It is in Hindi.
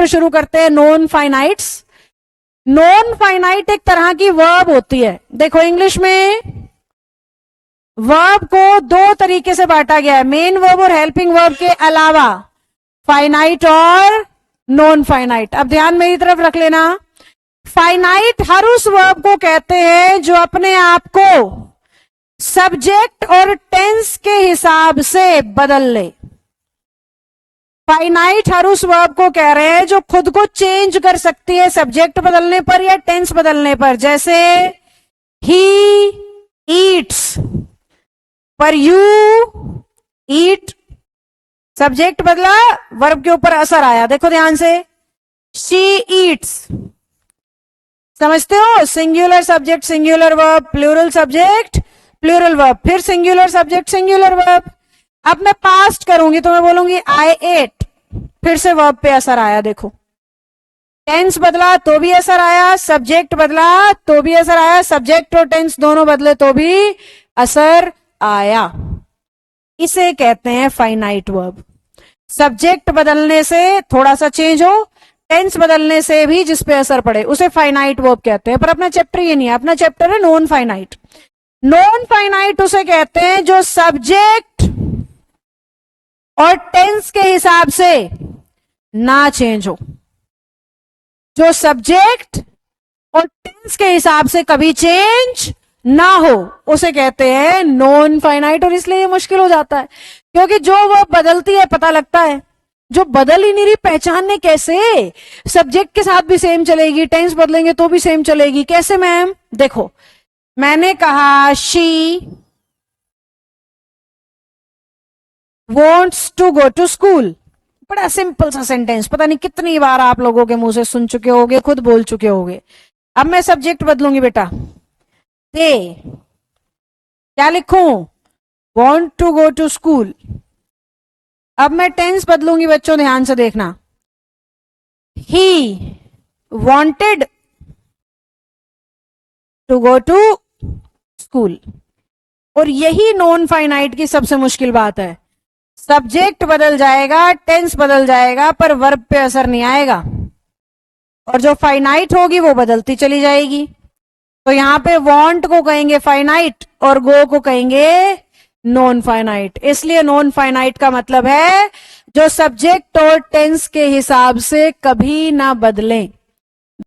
शुरू करते हैं नॉन फाइनाइट्स। नॉन फाइनाइट एक तरह की वर्ब होती है। देखो इंग्लिश में वर्ब को दो तरीके से बांटा गया है, मेन वर्ब और हेल्पिंग वर्ब के अलावा, फाइनाइट और नॉन फाइनाइट। अब ध्यान मेरी तरफ रख लेना, फाइनाइट हर उस वर्ब को कहते हैं जो अपने आप को सब्जेक्ट और टेंस के हिसाब से बदल ले। फाइनाइट हर उस वर्ब को कह रहे हैं जो खुद को चेंज कर सकती है सब्जेक्ट बदलने पर या टेंस बदलने पर। जैसे ही ईट्स, पर यू ईट, सब्जेक्ट बदला, वर्ब के ऊपर असर आया। देखो ध्यान से, शी ईट्स, समझते हो, singular subject singular verb, plural subject plural verb, फिर सिंगुलर सब्जेक्ट सिंगुलर वर्ब। अब मैं पास्ट करूंगी तो मैं बोलूंगी आई एट, फिर से वर्ब पे असर आया। देखो टेंस बदला तो भी असर आया, सब्जेक्ट बदला तो भी असर आया, सब्जेक्ट और टेंस दोनों बदले तो भी असर आया। इसे कहते हैं फाइनाइट वर्ब। सब्जेक्ट बदलने से थोड़ा सा चेंज हो, टेंस बदलने से भी जिस पे असर पड़े, उसे फाइनाइट वर्ब कहते हैं। पर अपना चैप्टर ये नहीं है, अपना चैप्टर है नॉन फाइनाइट। नॉन फाइनाइट उसे कहते हैं जो सब्जेक्ट और टेंस के हिसाब से ना चेंज हो, जो सब्जेक्ट और टेंस के हिसाब से कभी चेंज ना हो, उसे कहते हैं नॉन फाइनाइट। और इसलिए ये मुश्किल हो जाता है क्योंकि जो वो बदलती है पता लगता है, जो बदल ही नहीं रही पहचानने कैसे। सब्जेक्ट के साथ भी सेम चलेगी, टेंस बदलेंगे तो भी सेम चलेगी, कैसे मैम? देखो मैंने कहा she wants to go to school, बड़ा सिंपल सा सेंटेंस, पता नहीं कितनी बार आप लोगों के मुंह से सुन चुके होगे, खुद बोल चुके होगे। अब मैं सब्जेक्ट बदलूंगी बेटा, दे, क्या लिखूं? Want to go to school. अब मैं टेंस बदलूंगी बच्चों, ध्यान से देखना, he wanted to go to school. और यही नॉन फाइनाइट की सबसे मुश्किल बात है, सब्जेक्ट बदल जाएगा, टेंस बदल जाएगा, पर वर्ब पे असर नहीं आएगा, और जो फाइनाइट होगी वो बदलती चली जाएगी। तो यहां पे वांट को कहेंगे फाइनाइट और गो को कहेंगे नॉन फाइनाइट। इसलिए नॉन फाइनाइट का मतलब है जो सब्जेक्ट और टेंस के हिसाब से कभी ना बदलें।